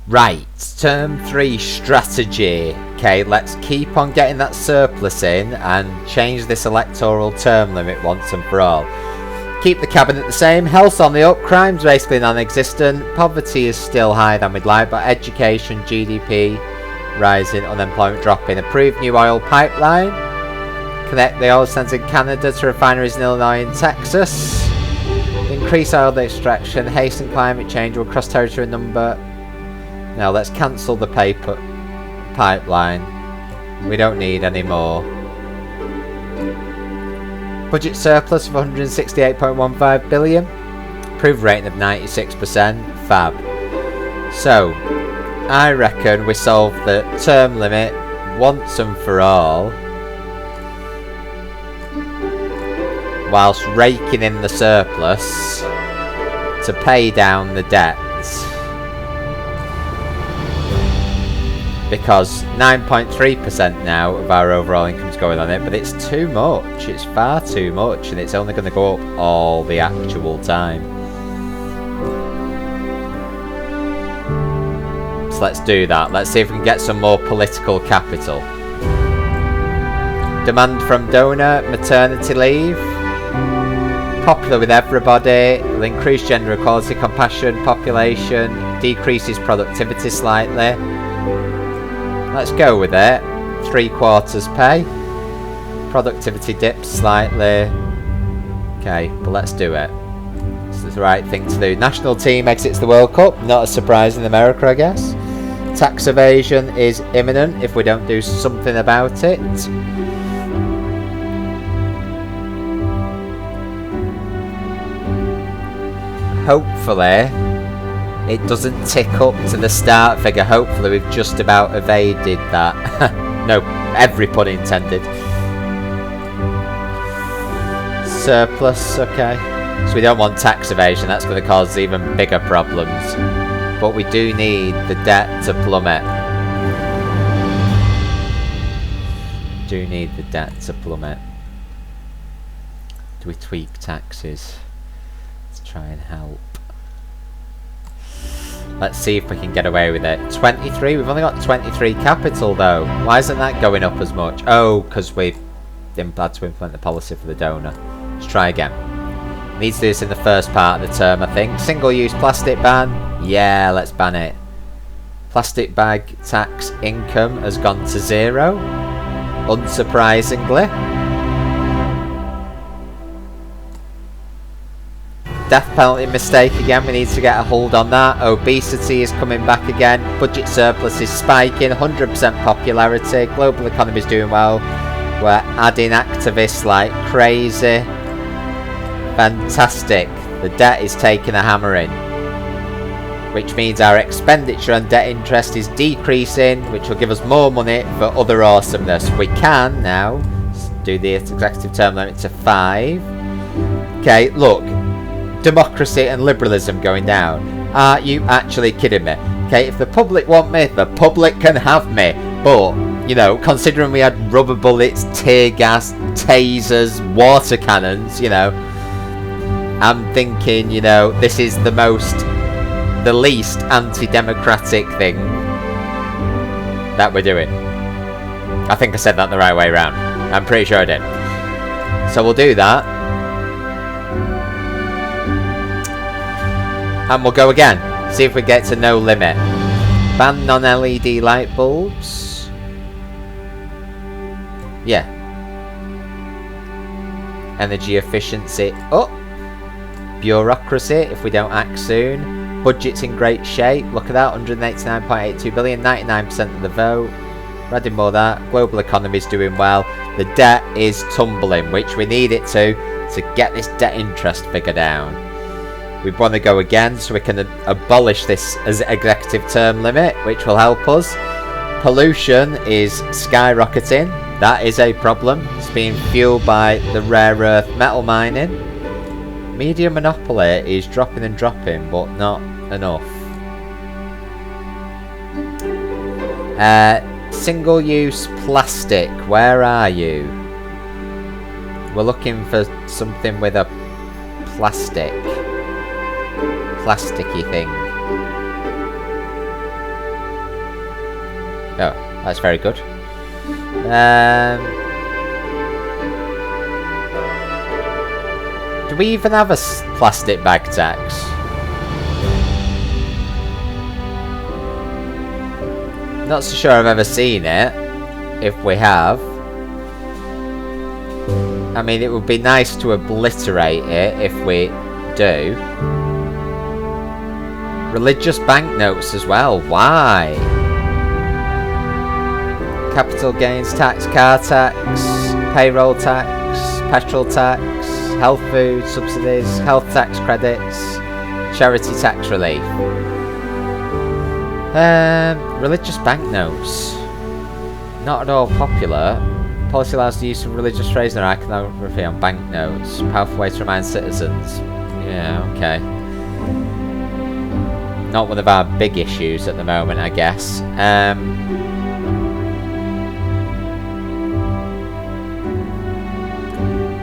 Right, term 3 strategy. Okay, let's keep on getting that surplus in and change this electoral term limit once and for all. Keep the cabinet the same, health on the up, crimes basically non-existent, poverty is still higher than we'd like, but education, GDP rising, unemployment dropping. Approve new oil pipeline. Connect the oil sands in Canada to refineries in Illinois and Texas. Increase oil extraction, hasten climate change, will cross territory number. Now let's cancel the paper pipeline. We don't need any more. Budget surplus of 168.15 billion. Approved rating of 96%. Fab. So, I reckon we solve the term limit once and for all, whilst raking in the surplus to pay down the debt. Because 9.3% now of our overall income's going on it, but it's too much. It's far too much, and it's only going to go up all the actual time. So let's do that. Let's see if we can get some more political capital. Demand from donor, maternity leave. Popular with everybody. Will increase gender equality, compassion, population. Decreases productivity slightly. Let's go with it. 3/4 pay. Productivity dips slightly. Okay, but let's do it. This is the right thing to do. National team exits the World Cup. Not a surprise in America, I guess. Tax evasion is imminent if we don't do something about it. Hopefully it doesn't tick up to the start figure. Hopefully we've just about evaded that. No, every pun intended. Surplus, okay. So we don't want tax evasion, that's going to cause even bigger problems. But we do need the debt to plummet. Do need the debt to plummet. Do we tweak taxes? Let's try and help. Let's see if we can get away with it. 23, we've only got 23 capital though. Why isn't that going up as much? Oh, because we've had to implement the policy for the donor. Let's try again. Needs to do this in the first part of the term, I think. Single-use plastic ban. Yeah, let's ban it. Plastic bag tax income has gone to 0. Unsurprisingly. Death penalty mistake again, we need to get a hold on that. Obesity is coming back again. Budget surplus is spiking. 100% popularity. Global economy is doing well. We're adding activists like crazy. Fantastic. The debt is taking a hammering, which means our expenditure on debt interest is decreasing, which will give us more money for other awesomeness. We can now do the executive term limit to 5. Okay, look. Democracy and liberalism going down. Are you actually kidding me? Okay, if the public want me, the public can have me. But, you know, considering we had rubber bullets, tear gas, tasers, water cannons, you know, I'm thinking, you know, this is the least anti-democratic thing that we're doing. I think I said that the right way around. I'm pretty sure I did. So we'll do that. And we'll go again. See if we get to no limit. Ban non-LED light bulbs. Yeah. Energy efficiency up. Bureaucracy if we don't act soon. Budget's in great shape. Look at that. 189.82 billion. 99% of the vote. We're adding more of that. Global economy's doing well. The debt is tumbling, which we need it to get this debt interest figure down. We want to go again so we can abolish this as executive term limit, which will help us. Pollution is skyrocketing. That is a problem. It's being fueled by the rare earth metal mining. Media monopoly is dropping and dropping, but not enough. Single-use plastic. Where are you? We're looking for something with a plasticky thing. Oh, that's very good. Do we even have a plastic bag tax? Not so sure I've ever seen it. If we have. I mean, it would be nice to obliterate it if we do. Religious banknotes as well. Why? Capital gains tax, car tax, payroll tax, petrol tax, health food subsidies, health tax credits, charity tax relief. Religious banknotes. Not at all popular. Policy allows the use of religious phrasing or iconography on banknotes. Powerful way to remind citizens. Yeah, okay. Not one of our big issues at the moment, I guess.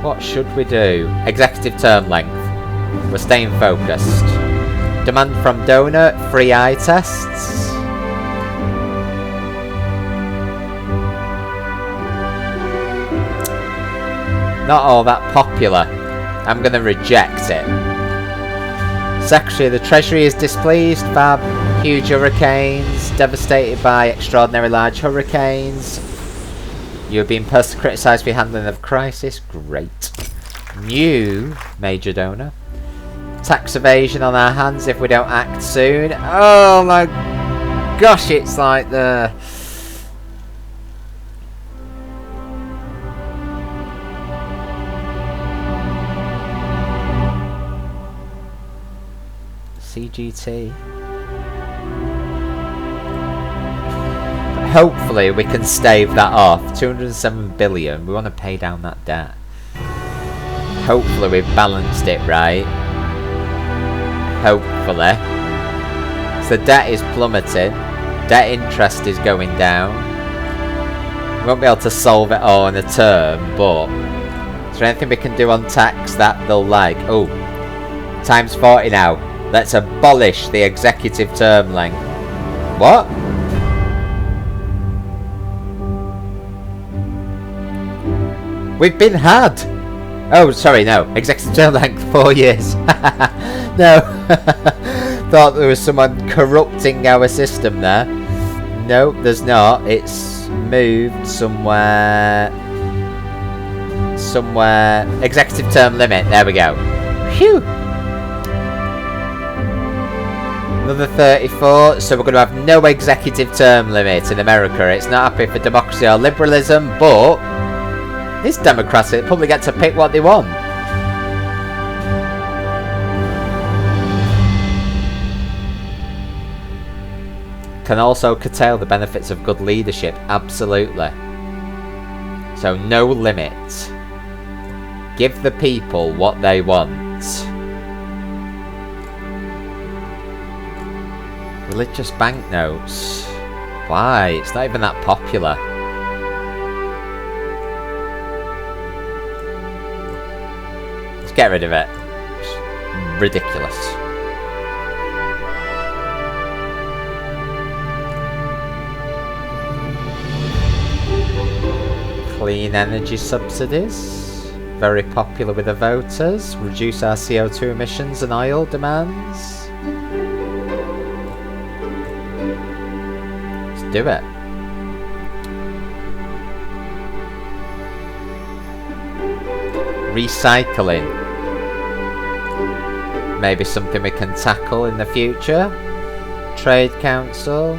What should we do? Executive term length. We're staying focused. Demand from donor, free eye tests. Not all that popular. I'm going to reject it. Secretary of the Treasury is displeased. Fab. Huge hurricanes. Devastated by extraordinary large hurricanes. You're being personally criticised for your handling of crisis. Great. New major donor. Tax evasion on our hands if we don't act soon. Oh my gosh, it's like the... CGT. Hopefully we can stave that off. 207 billion. We want to pay down that debt. Hopefully we've balanced it right. Hopefully. So debt is plummeting. Debt interest is going down. We won't be able to solve it all in a term, but is there anything we can do on tax that they'll like? Oh, times 40 now. Let's abolish the executive term length. What? We've been had. Oh, sorry, no. Executive term length, 4 years. No. Thought there was someone corrupting our system there. No, there's not. It's moved somewhere. Executive term limit. There we go. Phew. Another 34. So we're going to have no executive term limit in America. It's not happy for democracy or liberalism, but this Democrats probably get to pick what they want. Can also curtail the benefits of good leadership. Absolutely. So no limit. Give the people what they want. Religious banknotes. Why? It's not even that popular. Let's get rid of it. It's ridiculous. Clean energy subsidies. Very popular with the voters. Reduce our CO2 emissions and oil demands. Let's do it. Recycling. Maybe something we can tackle in the future. Trade Council.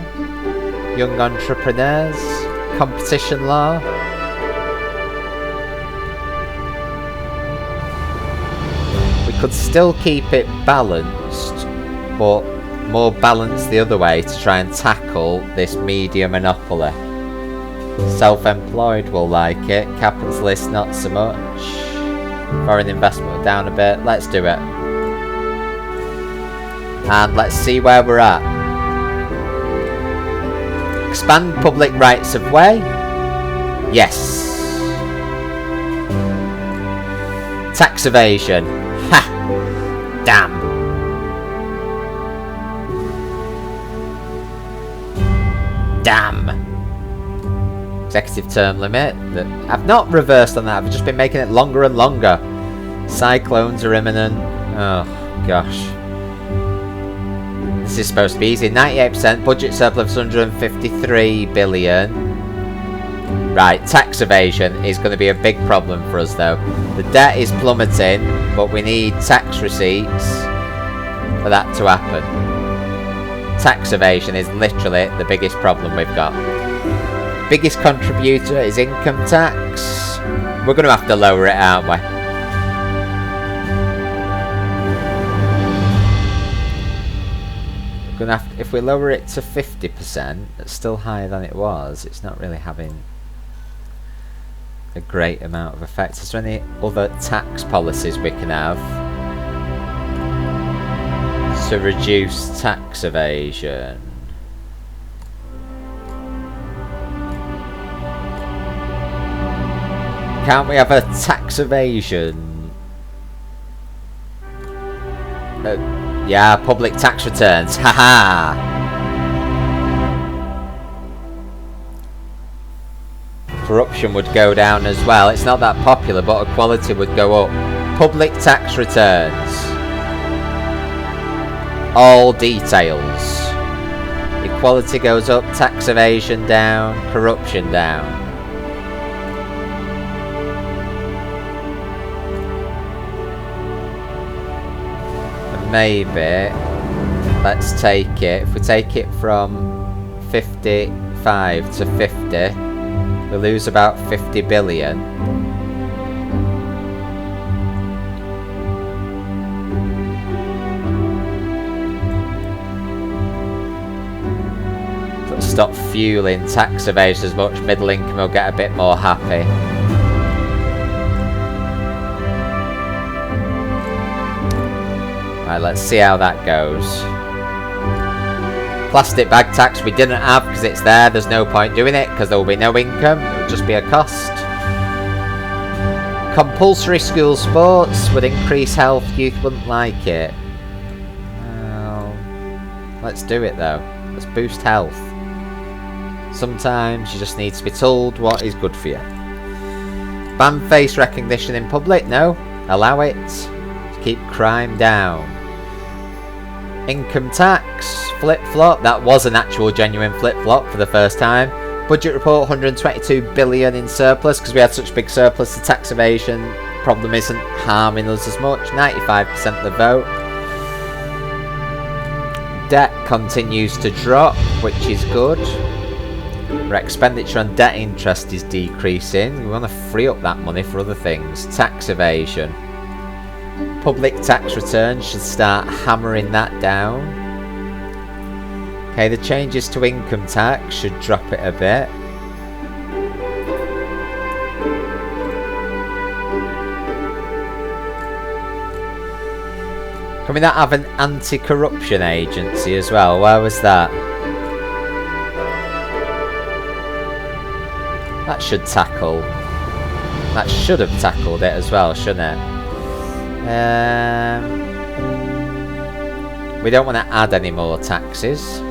Young entrepreneurs. Competition law. We could still keep it balanced, but more balanced the other way to try and tackle this media monopoly. Self-employed will like it. Capitalists not so much. Foreign investment down a bit. Let's do it. And let's see where we're at. Expand public rights of way. Yes. Tax evasion. Ha! Damn. Damn. Executive term limit. I've not reversed on that, I've just been making it longer and longer. Cyclones are imminent. Oh, gosh. This is supposed to be easy. 98%, budget surplus 153 billion. Right, tax evasion is going to be a big problem for us though. The debt is plummeting, but we need tax receipts for that to happen. Tax evasion is literally the biggest problem we've got. Biggest contributor is income tax. We're going to have to lower it, aren't we? We're going to have to, if we lower it to 50%, it's still higher than it was. It's not really having a great amount of effect. Is there any other tax policies we can have to reduce tax evasion? Can't we have a tax evasion? Yeah, public tax returns. Haha! Corruption would go down as well. It's not that popular, but equality would go up. Public tax returns. All details. Equality goes up, tax evasion down, corruption down. And maybe, let's take it, if we take it from 55 to 50, we lose about 50 billion. Stop fueling tax evasion as much, middle income will get a bit more happy. Right, let's see how that goes. Plastic bag tax we didn't have because it's there, there's no point doing it because there will be no income, it will just be a cost. Compulsory school sports would increase health, youth wouldn't like it. Well, let's do it though, let's boost health. Sometimes you just need to be told what is good for you. Ban face recognition in public, no, allow it to keep crime down. Income tax, flip-flop, that was an actual genuine flip-flop for the first time. Budget report, 122 billion in surplus, because we had such big surplus, the tax evasion problem isn't harming us as much, 95% of the vote. Debt continues to drop, which is good. Our expenditure on debt interest is decreasing, we want to free up that money for other things. Tax evasion. Public tax returns should start hammering that down. Okay, the changes to income tax should drop it a bit. Can we not have an anti-corruption agency as well? Where was that? That should tackle. That should have tackled it as well, shouldn't it? We don't want to add any more taxes.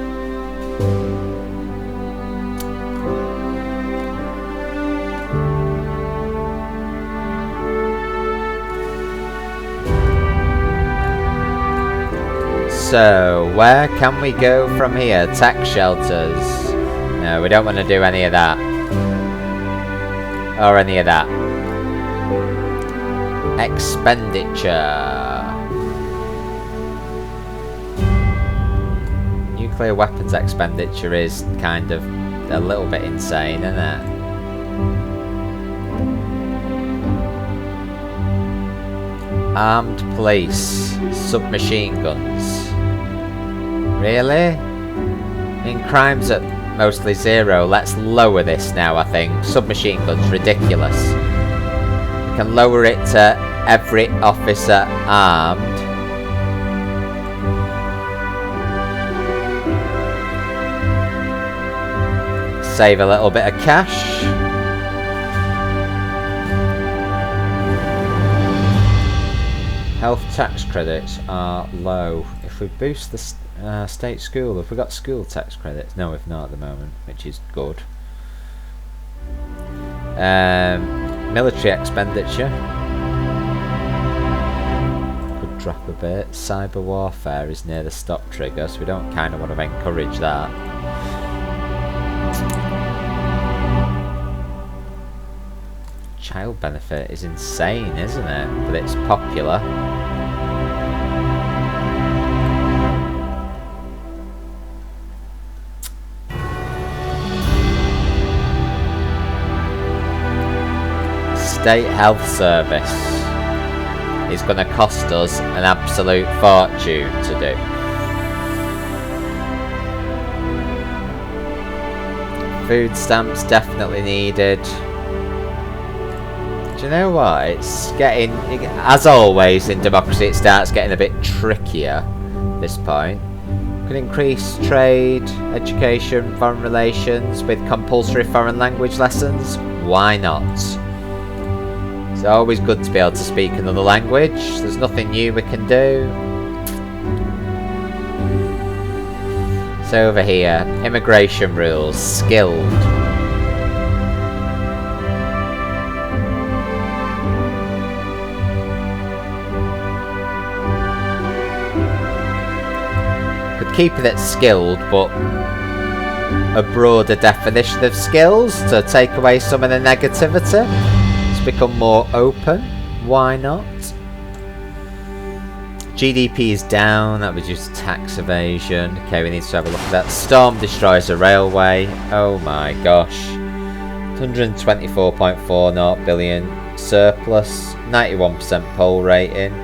So, where can we go from here? Tax shelters. No, we don't want to do any of that. Or any of that. Expenditure. Nuclear weapons expenditure is kind of a little bit insane, isn't it? Armed police, submachine guns. Really? In crimes at mostly zero, let's lower this now, I think. Submachine guns, ridiculous. We can lower it to every officer armed. Save a little bit of cash. Health tax credits are low. If we boost the state school, have we got school tax credits? No, we've not at the moment, which is good. Military expenditure could drop a bit. Cyber warfare is near the stop trigger, so we don't kind of want to encourage that. Child benefit is insane, isn't it? But it's popular. State Health Service is going to cost us an absolute fortune to do. Food stamps definitely needed. Do you know what? It's getting, as always in democracy, it starts getting a bit trickier at this point. Could increase trade, education, foreign relations with compulsory foreign language lessons. Why not? It's always good to be able to speak another language. There's nothing new we can do. So over here, immigration rules, skilled. Could keep it at skilled, but a broader definition of skills to take away some of the negativity. Become more open. Why not? GDP is down. That was just tax evasion. Okay, we need to have a look at that. Storm destroys a railway. Oh my gosh. 124.40 billion surplus. 91% poll rating.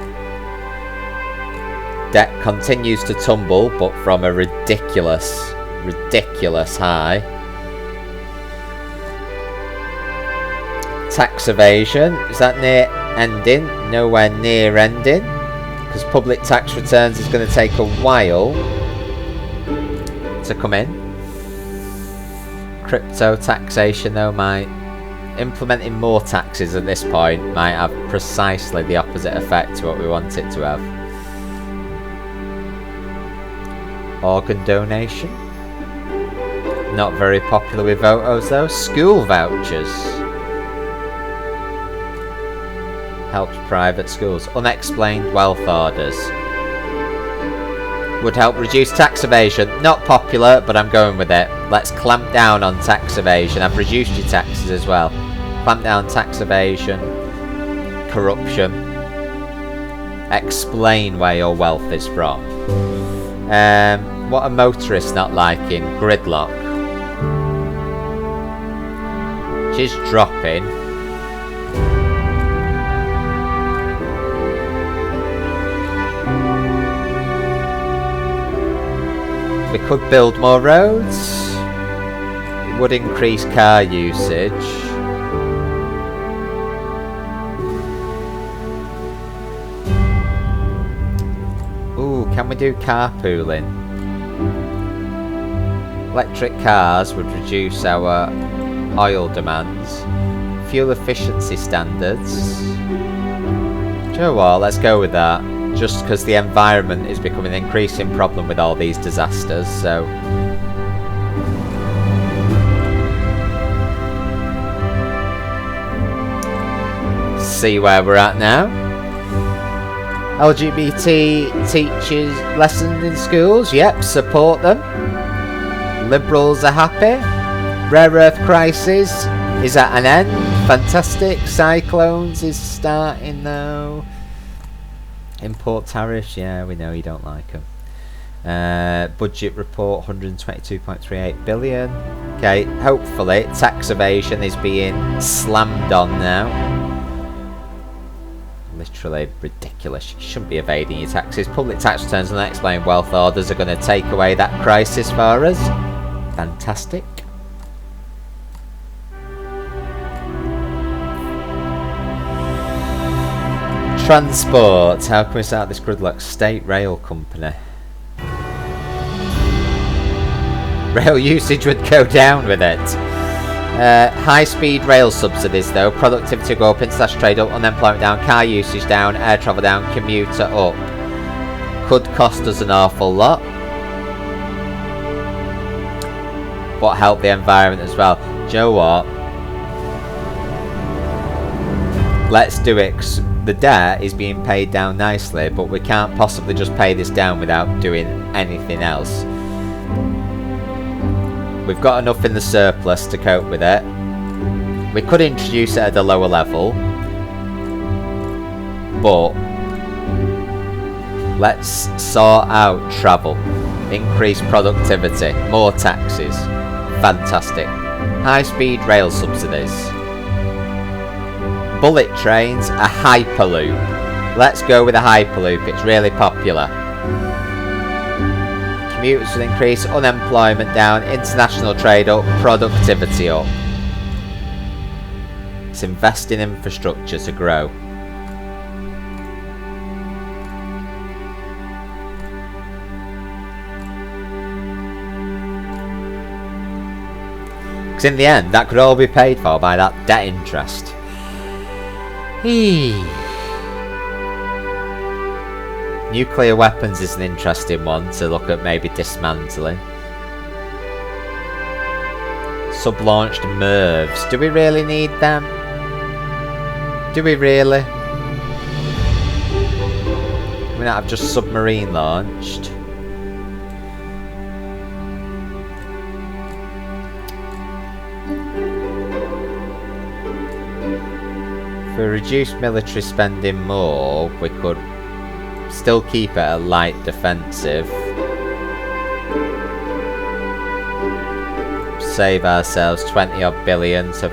Debt continues to tumble, but from a ridiculous high. Tax evasion, is that near ending? Nowhere near ending, because public tax returns is going to take a while to come in. Crypto taxation though might, implementing more taxes at this point might have precisely the opposite effect to what we want it to have. Organ donation, not very popular with voters though. School vouchers. Helps private schools. Unexplained wealth orders. Would help reduce tax evasion. Not popular, but I'm going with it. Let's clamp down on tax evasion. I've reduced your taxes as well. Clamp down tax evasion. Corruption. Explain where your wealth is from. What are motorists not liking? Gridlock. Which is dropping. We could build more roads. It would increase car usage. Ooh, can we do carpooling? Electric cars would reduce our oil demands. Fuel efficiency standards. Do you know what? Let's go with that. Just because the environment is becoming an increasing problem with all these disasters, so... See where we're at now. LGBT teachers lessons in schools, yep, support them. Liberals are happy. Rare earth crisis is at an end. Fantastic. Cyclones is starting though. Import tariffs, yeah, we know you don't like them. Budget report, 122.38 billion. Okay, hopefully tax evasion is being slammed on now. Literally ridiculous. You shouldn't be evading your taxes. Public tax returns and unexplained wealth orders are going to take away that crisis for us. Fantastic. Transport. How can we start this gridlock? State rail company. Rail usage would go down with it. High-speed rail subsidies though. Productivity go up, international trade up, unemployment down, car usage down, air travel down, commuter up. Could cost us an awful lot, but help the environment as well. Do you know what? let's do it. 'Cause the debt is being paid down nicely, but we can't possibly just pay this down without doing anything else. We've got enough in the surplus to cope with it. We could introduce it at a lower level, but let's sort out travel, increase productivity, more taxes. Fantastic. High-speed rail subsidies. Bullet trains, a hyperloop. Let's go with a hyperloop, it's really popular. Commuters will increase, unemployment down, international trade up, productivity up. Let's invest in infrastructure to grow. Because in the end, that could all be paid for by that debt interest. Nuclear weapons is an interesting one to look at maybe dismantling. Sub-launched MIRVs. Do we really need them? Do we really? We not have just submarine launched. If we reduce military spending more, we could still keep it a light defensive. Save ourselves 20 odd billion to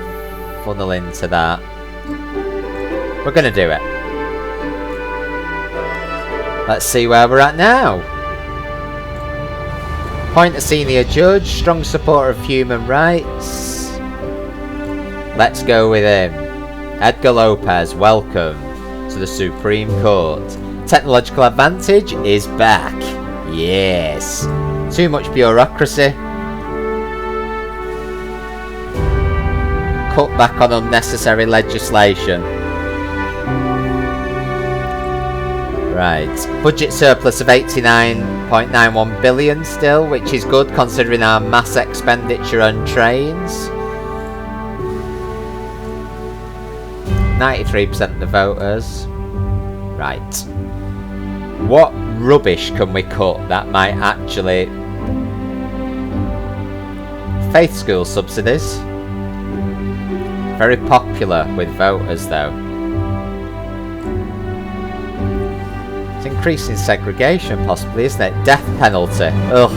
funnel into that. We're gonna do it. Let's see where we're at now. Appoint a senior judge, strong supporter of human rights. Let's go with him. Edgar Lopez, welcome to the Supreme Court. Technological advantage is back. Yes. Too much bureaucracy. Cut back on unnecessary legislation. Right. Budget surplus of 89.91 billion still, which is good considering our mass expenditure on trains. 93% of the voters. Right. What rubbish can we cut that might actually... Faith school subsidies. Very popular with voters though. It's increasing segregation possibly, isn't it? Death penalty. Ugh.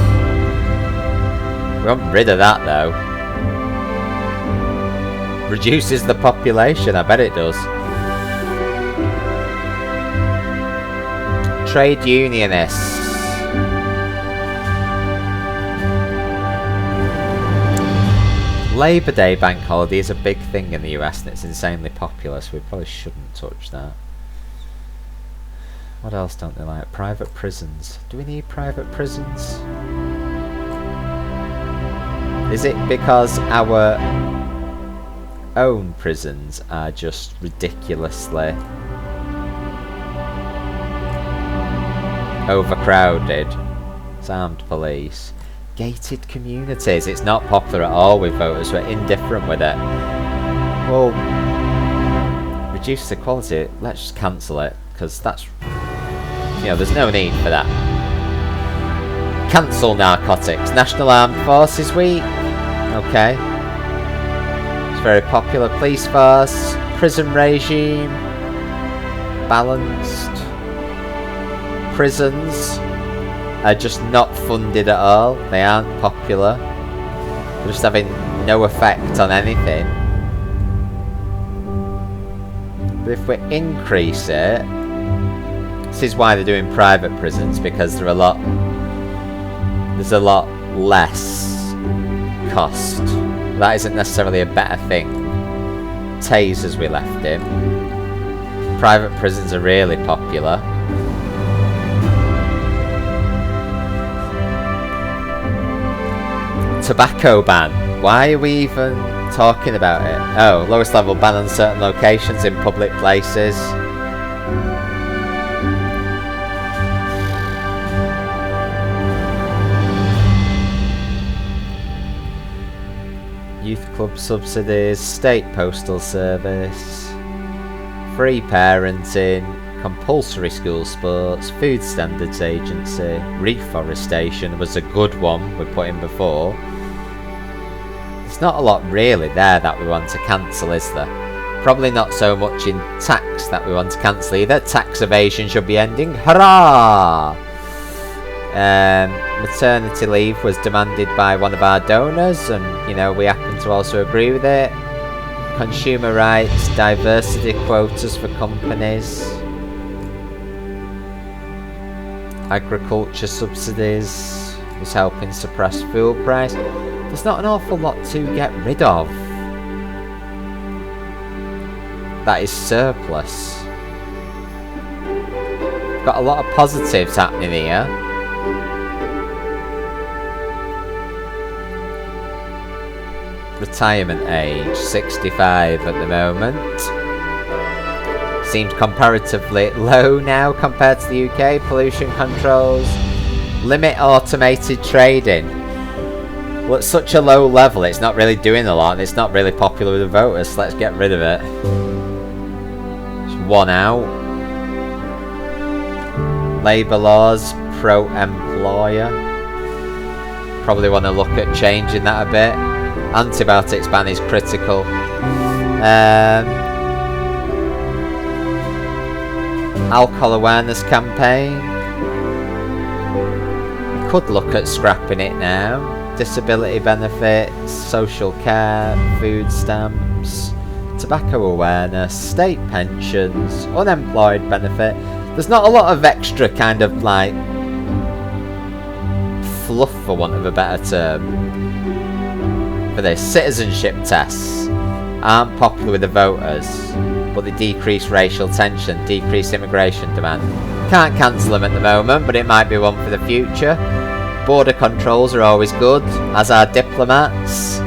We want rid of that though. Reduces the population, I bet it does. Trade unionists. Labour Day bank holiday is a big thing in the US and it's insanely popular, so we probably shouldn't touch that. What else don't they like? Private prisons. Do we need private prisons? Is it because our own prisons are just ridiculously overcrowded? It's armed police. Gated communities. It's not popular at all with voters. We're indifferent with it. Well, reduce the quality. Let's just cancel it because that's, you know, there's no need for that. Cancel narcotics. National Armed Forces Week. Okay. It's very popular. Police force. Prison regime. Balanced. Prisons are just not funded at all. They aren't popular. They're just having no effect on anything. But if we increase it, this is why they're doing private prisons, because there's a lot less cost. That isn't necessarily a better thing. Tasers we left in. Private prisons are really popular. Tobacco ban. Why are we even talking about it? Oh, lowest level ban on certain locations in public places. Youth club subsidies, state postal service, free parenting, compulsory school sports, food standards agency, reforestation was a good one we put in before. There's not a lot really there that we want to cancel, is there? Probably not so much in tax that we want to cancel either. Tax evasion should be ending. Hurrah! Maternity leave was demanded by one of our donors, and you know, we happen to also agree with it. Consumer rights, diversity quotas for companies, agriculture subsidies is helping suppress fuel price. There's not an awful lot to get rid of that is surplus. Got a lot of positives happening here. Retirement age, 65 at the moment. Seems comparatively low now compared to the UK. Pollution controls. Limit automated trading. Well, at such a low level, it's not really doing a lot, and it's not really popular with the voters, so let's get rid of it. It's one out. Labour laws, pro-employer. Probably want to look at changing that a bit. Antibiotics ban is critical. Alcohol awareness campaign. Could look at scrapping it now. Disability benefits, social care, food stamps, tobacco awareness, state pensions, unemployed benefit. There's not a lot of extra kind of like fluff, for want of a better term, for this. Citizenship tests aren't popular with the voters, but they decrease racial tension, decrease immigration demand. Can't cancel them at the moment, but it might be one for the future. Border controls are always good, as are diplomats.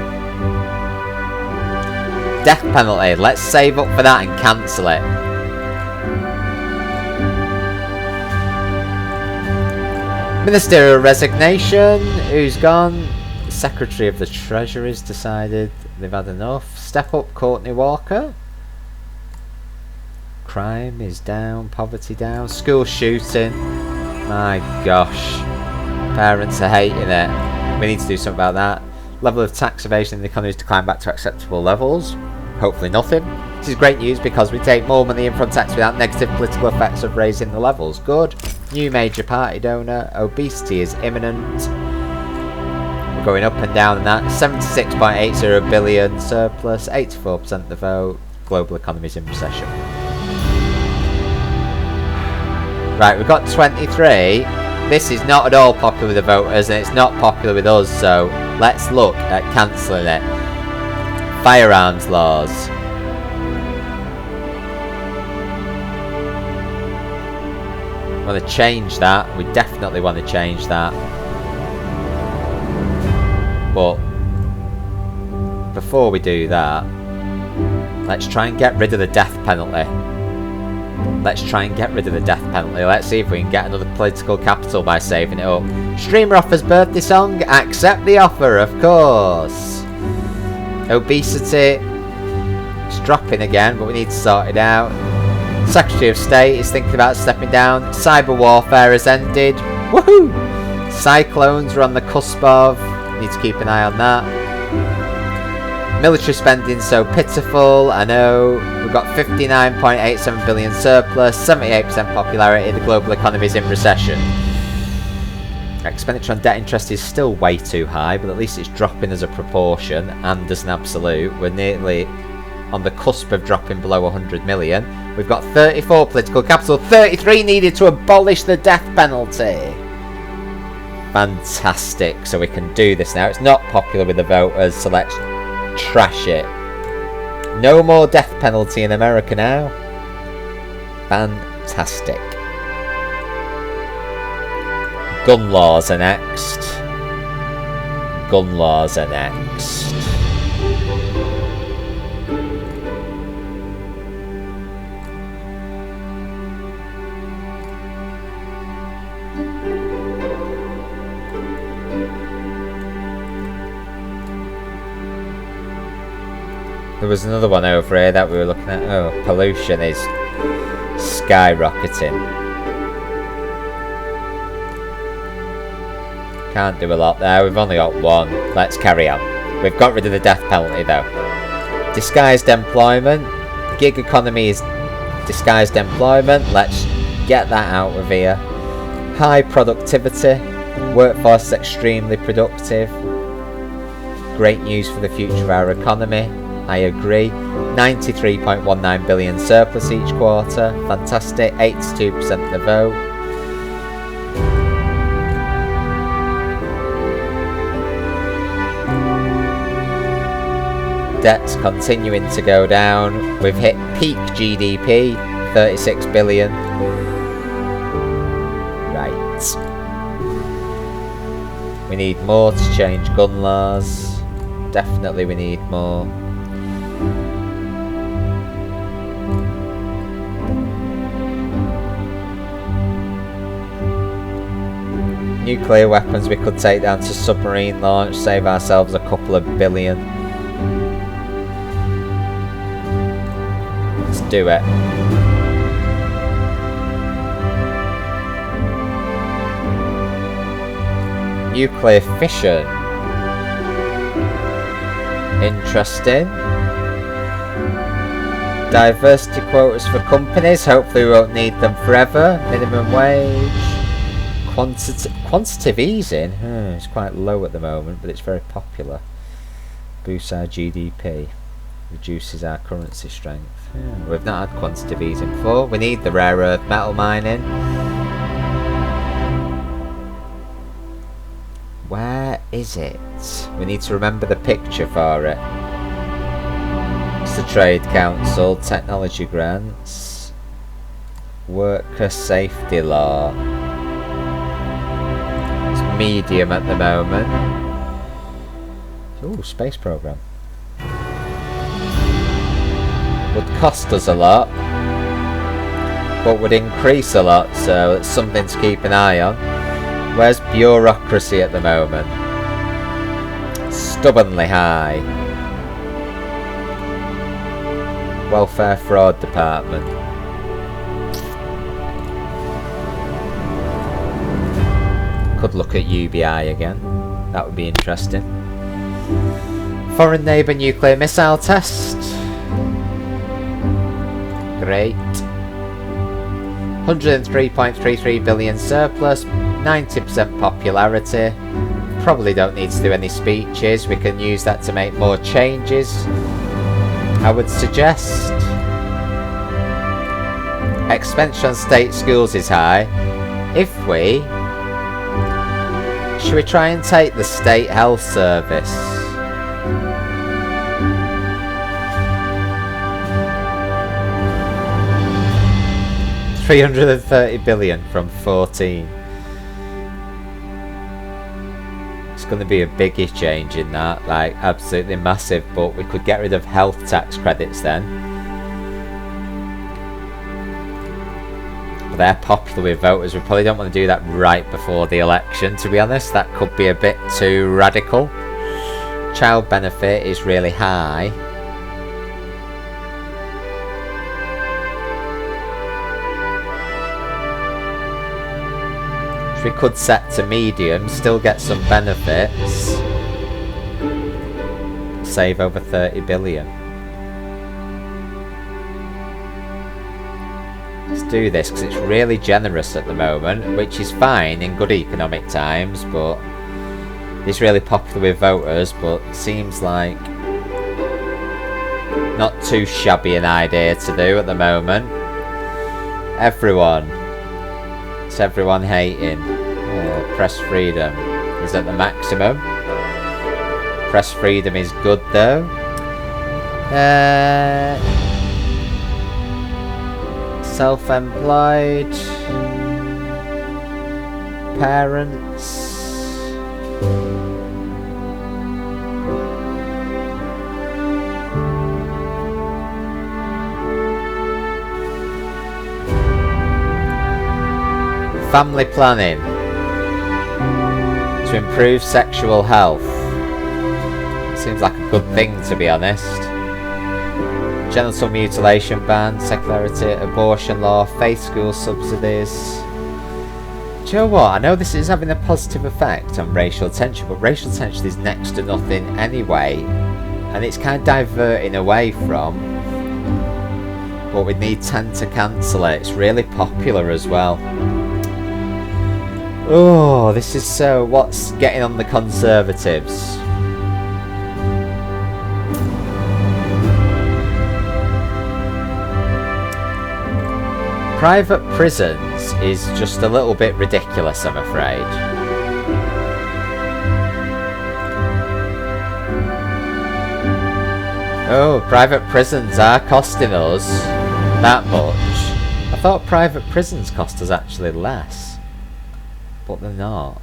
Death penalty, let's save up for that and cancel it. Ministerial resignation, who's gone? Secretary of the Treasury's decided they've had enough. Step up Courtney Walker. Crime is down, poverty down. School shooting, my gosh. Parents are hating it. We need to do something about that. Level of tax evasion in the economy has declined back to acceptable levels. Hopefully nothing. This is great news because we take more money in from tax without negative political effects of raising the levels. Good. New major party donor. Obesity is imminent. We're going up and down in that. 76.80 billion surplus. 84% of the vote. Global economy's in recession. Right, we've got 23. This is not at all popular with the voters, and it's not popular with us, so let's look at cancelling it. Firearms laws. Want to change that. We definitely want to change that. But before we do that, let's try and get rid of the death penalty. Let's try and get rid of the death penalty. Let's see if we can get another political capital by saving it up. Streamer offers birthday song. Accept the offer, of course. Obesity. It's dropping again, but we need to sort it out. Secretary of State is thinking about stepping down. Cyber warfare has ended. Woohoo! Cyclones are on the cusp of. Need to keep an eye on that. Military spending so pitiful. I know. We've got 59.87 billion surplus, 78% popularity. The global economy is in recession. Expenditure on debt interest is still way too high, but at least it's dropping as a proportion and as an absolute. We're nearly on the cusp of dropping below 100 million. We've got 34 political capital, 33 needed to abolish the death penalty. Fantastic. So we can do this now. It's not popular with the voters, so let's trash it. No more death penalty in America now. Fantastic. Gun laws are next. Gun laws are next. There was another one over here that we were looking at. Oh, pollution is skyrocketing. Can't do a lot there. We've only got one. Let's carry on. We've got rid of the death penalty though. Disguised employment. Gig economy is disguised employment. Let's get that out of here. High productivity. Workforce is extremely productive. Great news for the future of our economy. I agree. 93.19 billion surplus each quarter. Fantastic. 82% of the vote. Debt's continuing to go down. We've hit peak GDP. 36 billion. Right. We need more to change gun laws. Definitely we need more. Nuclear weapons we could take down to submarine launch, save ourselves a couple of billion. Let's do it. Nuclear fission. Interesting. Diversity quotas for companies. Hopefully we won't need them forever. Minimum wage. Quantitative easing. It's quite low at the moment, but it's very popular. Boosts our GDP. Reduces our currency strength. We've not had quantitative easing before. We need the rare earth metal mining. Where is it? We need to remember the picture for it. It's the Trade Council, Technology Grants, Worker Safety Law. It's medium at the moment. Ooh, space program. Would cost us a lot, but would increase a lot, so it's something to keep an eye on. Where's bureaucracy at the moment? Stubbornly high. Welfare Fraud Department. Could look at UBI again. That would be interesting. Foreign neighbour nuclear missile test. Great. 103.33 billion surplus. 90% popularity. Probably don't need to do any speeches. We can use that to make more changes, I would suggest. Expenditure on state schools is high. Should we try and take the state health service? $330 billion from 14. It's going to be a biggie change in that, like absolutely massive, but we could get rid of health tax credits then. But they're popular with voters. We probably don't want to do that right before the election, to be honest. That could be a bit too radical. Child benefit is really high. We could set to medium, still get some benefits. Save over 30 billion. Let's do this because it's really generous at the moment, which is fine in good economic times, but it's really popular with voters, but seems like not too shabby an idea to do at the moment. Everyone. It's everyone hating. Press freedom is at the maximum. Press freedom is good though. Self-employed. Parents. Family planning to improve sexual health. Seems like a good thing, to be honest. Genital mutilation ban, secularity, abortion law, faith school subsidies. Do you know what? I know this is having a positive effect on racial tension, but racial tension is next to nothing anyway. And it's kind of diverting away from. But we need 10 to cancel it. It's really popular as well. Oh, this is so... What's getting on the Conservatives? Private prisons is just a little bit ridiculous, I'm afraid. Oh, private prisons are costing us that much. I thought private prisons cost us actually less. But they're not.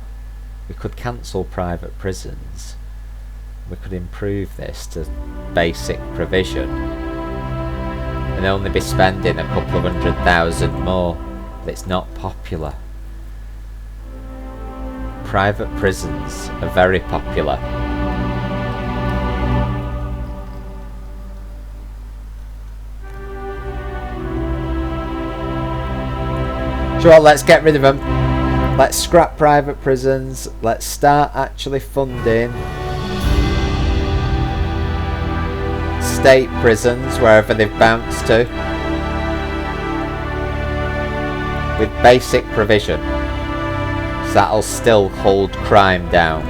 We could cancel private prisons. We could improve this to basic provision. And only be spending a couple of 100,000 more. But it's not popular. Private prisons are very popular. Sure, let's get rid of them. Let's scrap private prisons. Let's start actually funding state prisons wherever they've bounced to with basic provision. So that'll still hold crime down.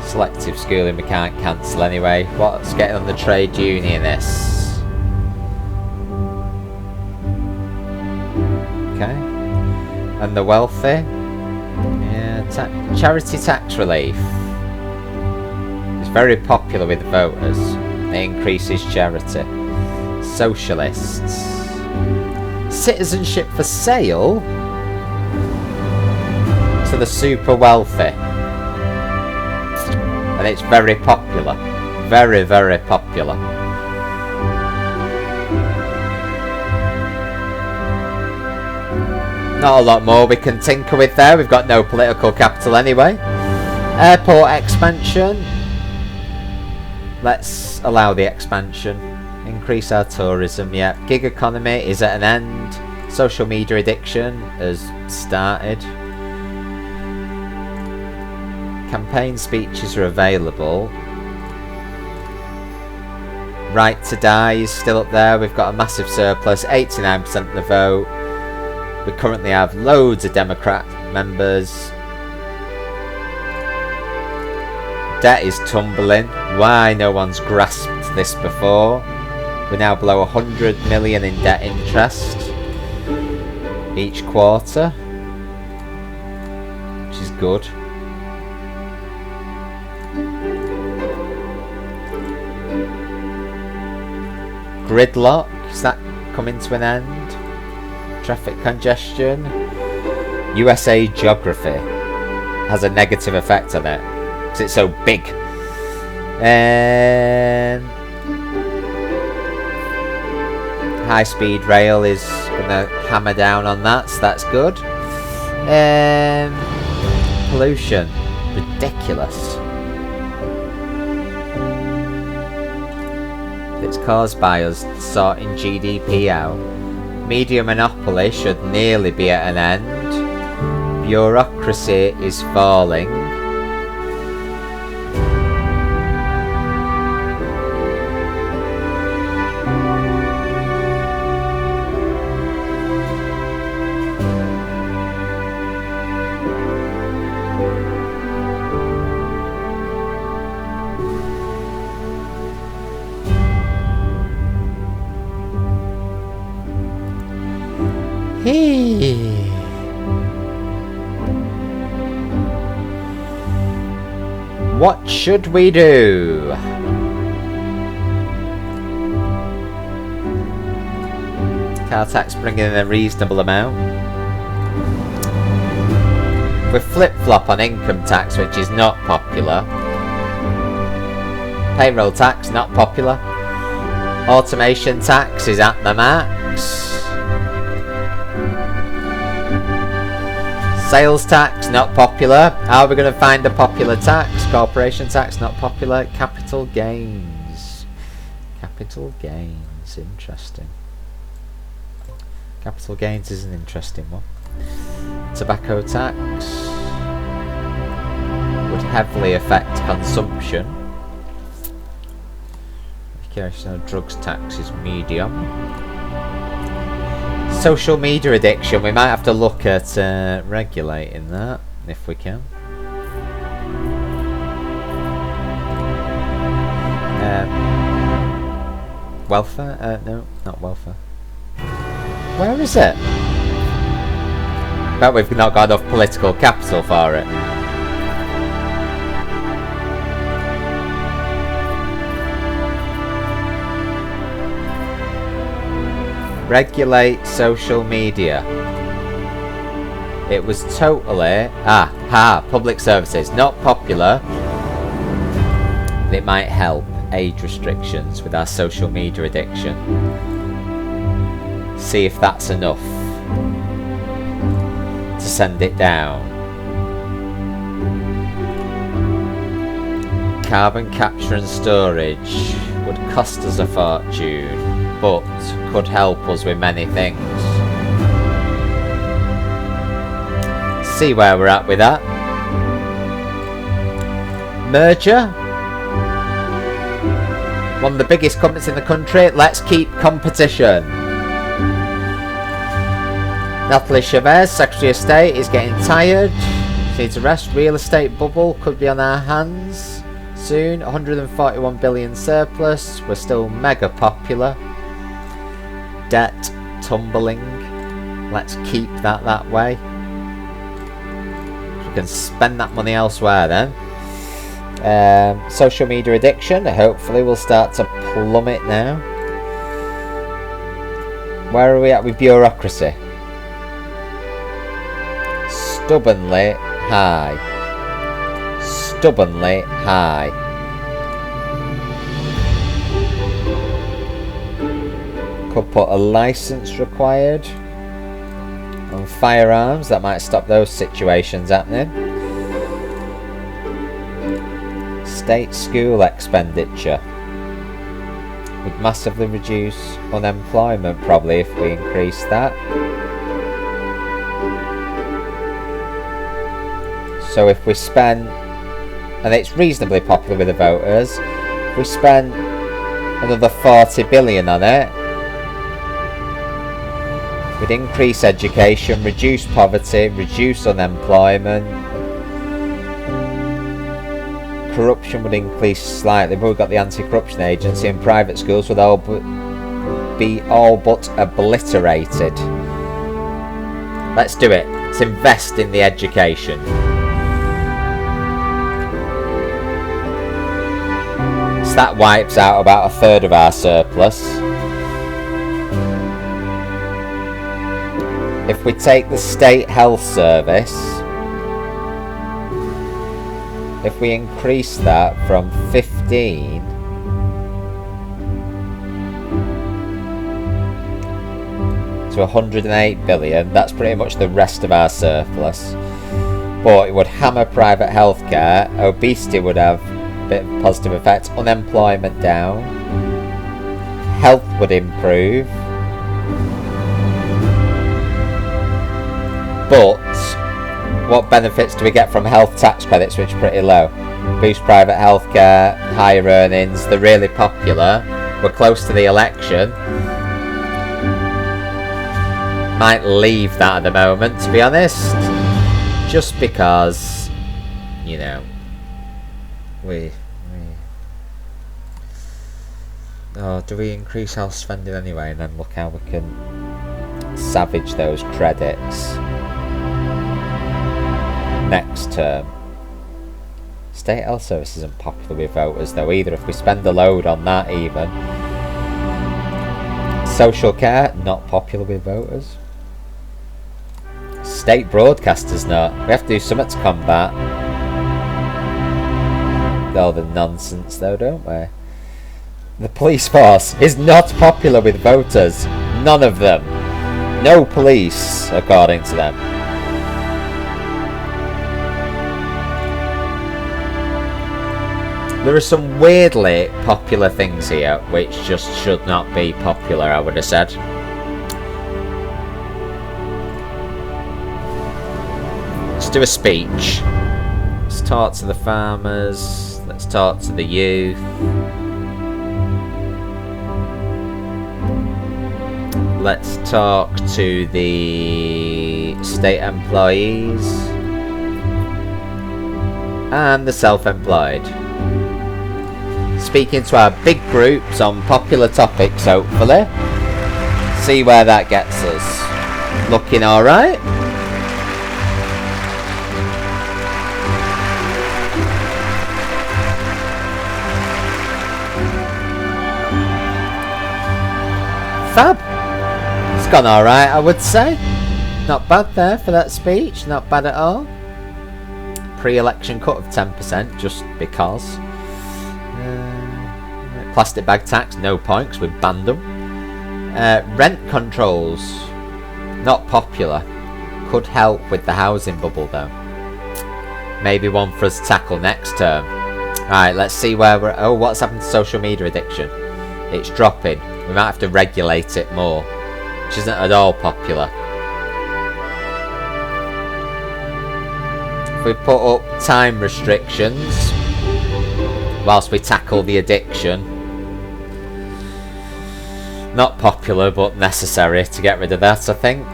Selective schooling we can't cancel anyway. What's getting on the trade unionists? Okay. And the wealthy? Yeah, charity tax relief. It's very popular with voters. It increases charity. Socialists. Citizenship for sale to the super wealthy. And it's very popular. Very, very popular. Not a lot more we can tinker with there. We've got no political capital anyway. Airport expansion. Let's allow the expansion. Increase our tourism. Yeah. Gig economy is at an end. Social media addiction has started. Campaign speeches are available. Right to die is still up there. We've got a massive surplus. 89% of the vote. We currently have loads of Democrat members. Debt is tumbling. Why no one's grasped this before? We're now below 100 million in debt interest each quarter, which is good. Gridlock, is that coming to an end? Traffic congestion. USA geography has a negative effect on it because it's so big. High speed rail is going to hammer down on that, so that's good. Pollution. Ridiculous. It's caused by us sorting GDP out. Media monopoly should nearly be at an end. Bureaucracy is falling. What should we do? Car tax bringing in a reasonable amount. We flip-flop on income tax, which is not popular. Payroll tax, not popular. Automation tax is at the max. Sales tax, not popular. How are we going to find a popular tax? Corporation tax, not popular. Capital gains. Capital gains, interesting. Capital gains is an interesting one. Tobacco tax would heavily affect consumption. Recreational drugs tax is medium. Social media addiction, we might have to look at regulating that if we can. Welfare? No, not welfare. Where is it? Bet we've not got enough political capital for it. Regulate social media. It was totally public services, not popular. It might help age restrictions with our social media addiction. See if that's enough to send it down. Carbon capture and storage would cost us a fortune, but could help us with many things. See where we're at with that. Merger. One of the biggest companies in the country. Let's keep competition. Natalie Chavez, Secretary of State, is getting tired. She needs a rest. Real estate bubble could be on our hands soon. 141 billion surplus. We're still mega popular. Debt tumbling. Let's keep that way. We can spend that money elsewhere then. Social media addiction, hopefully we'll start to plummet now. Where are we at with bureaucracy? Stubbornly high. Stubbornly high. Could put a license required on firearms. That might stop those situations happening. State school expenditure would massively reduce unemployment probably if we increase that. So if we spend, and it's reasonably popular with the voters, if we spend another 40 billion on it, we'd increase education, reduce poverty, reduce unemployment. Corruption would increase slightly, but we've got the anti-corruption agency, and private schools would all be all but obliterated. Let's do it. Let's invest in the education. So that wipes out about a third of our surplus. If we take the state health service, if we increase that from 15 to 108 billion, that's pretty much the rest of our surplus. But it would hammer private healthcare, obesity would have a bit of positive effect, unemployment down, health would improve. But what benefits do we get from health tax credits, which are pretty low? Boost private healthcare, higher earnings, they're really popular. We're close to the election. Might leave that at the moment, to be honest. Just because, you know, do we increase health spending anyway and then look how we can savage those credits? Next term. State health service isn't popular with voters though either, if we spend a load on that even. Social care, not popular with voters. State broadcasters, not. We have to do something to combat all the nonsense though, don't we? The police force is not popular with voters. None of them. No police, according to them. There are some weirdly popular things here, which just should not be popular, I would have said. Let's do a speech. Let's talk to the farmers. Let's talk to the youth. Let's talk to the state employees and the self-employed. Speaking to our big groups on popular topics, hopefully. See where that gets us. Looking alright? Fab. It's gone alright, I would say. Not bad there for that speech. Not bad at all. Pre-election cut of 10%, just because. Plastic bag tax, no point, because we've banned them. Rent controls, not popular. Could help with the housing bubble, though. Maybe one for us to tackle next term. Alright, let's see where we're... Oh, what's happened to social media addiction? It's dropping. We might have to regulate it more, which isn't at all popular. If we put up time restrictions whilst we tackle the addiction, not popular but necessary to get rid of that, I think.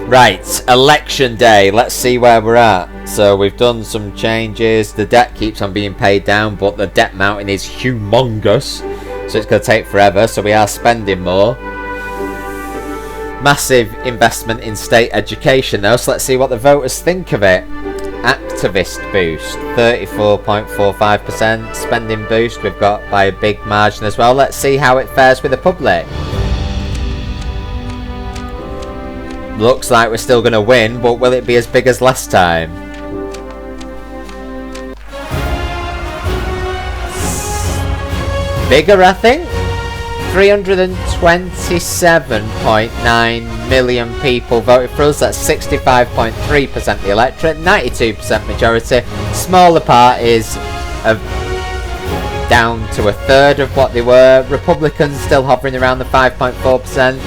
Right, election day, let's see where we're at. So we've done some changes. The debt keeps on being paid down, but the debt mountain is humongous, so it's going to take forever, so we are spending more. Massive investment in state education though, so let's see what the voters think of it. Activist boost, 34.45%. Spending boost we've got by a big margin as well. Let's see how it fares with the public. Looks like we're still going to win, but will it be as big as last time? Bigger, I think. 327.9 million people voted for us. That's 65.3% the electorate, 92% majority. Smaller parties are down to a third of what they were. Republicans still hovering around the 5.4%.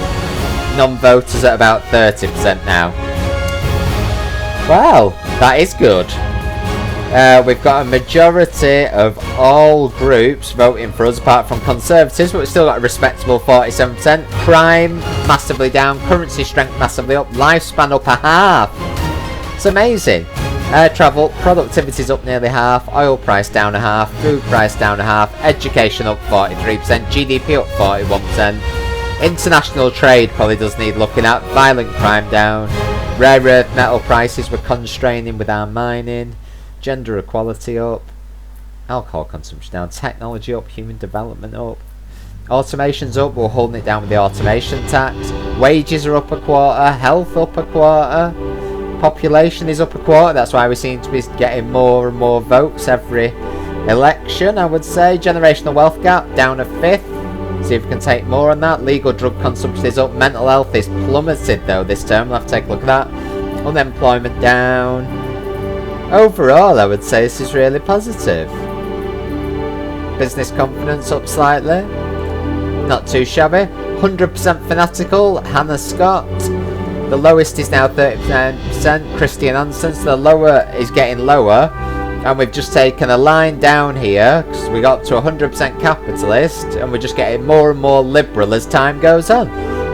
Non-voters at about 30% now. Well, that is good. We've got a majority of all groups voting for us apart from Conservatives, but we've still got a respectable 47%. Crime massively down, currency strength massively up, lifespan up a half. It's amazing. Air travel, productivity's up nearly half, oil price down a half, food price down a half, education up 43%, GDP up 41%. International trade probably does need looking at, violent crime down, rare earth metal prices were constraining with our mining. Gender equality up, alcohol consumption down, technology up, human development up, automation's up, we're holding it down with the automation tax, wages are up a quarter, health up a quarter, population is up a quarter, that's why we seem to be getting more and more votes every election, I would say. Generational wealth gap down a fifth, see if we can take more on that. Legal drug consumption is up, mental health is plummeted though this term, we'll have to take a look at that. Unemployment down. Overall, I would say this is really positive. Business confidence up slightly. Not too shabby. 100% fanatical, Hannah Scott. The lowest is now 39%, Christian Hansen. So the lower is getting lower. And we've just taken a line down here, because we got to 100% capitalist. And we're just getting more and more liberal as time goes on.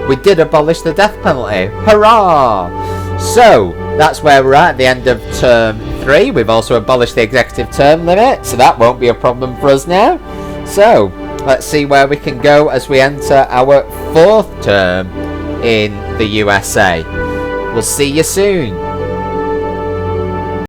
We did abolish the death penalty. Hurrah! So, that's where we're at the end of term 3. We've also abolished the executive term limit, so that won't be a problem for us now. So, let's see where we can go as we enter our 4th term in the USA. We'll see you soon.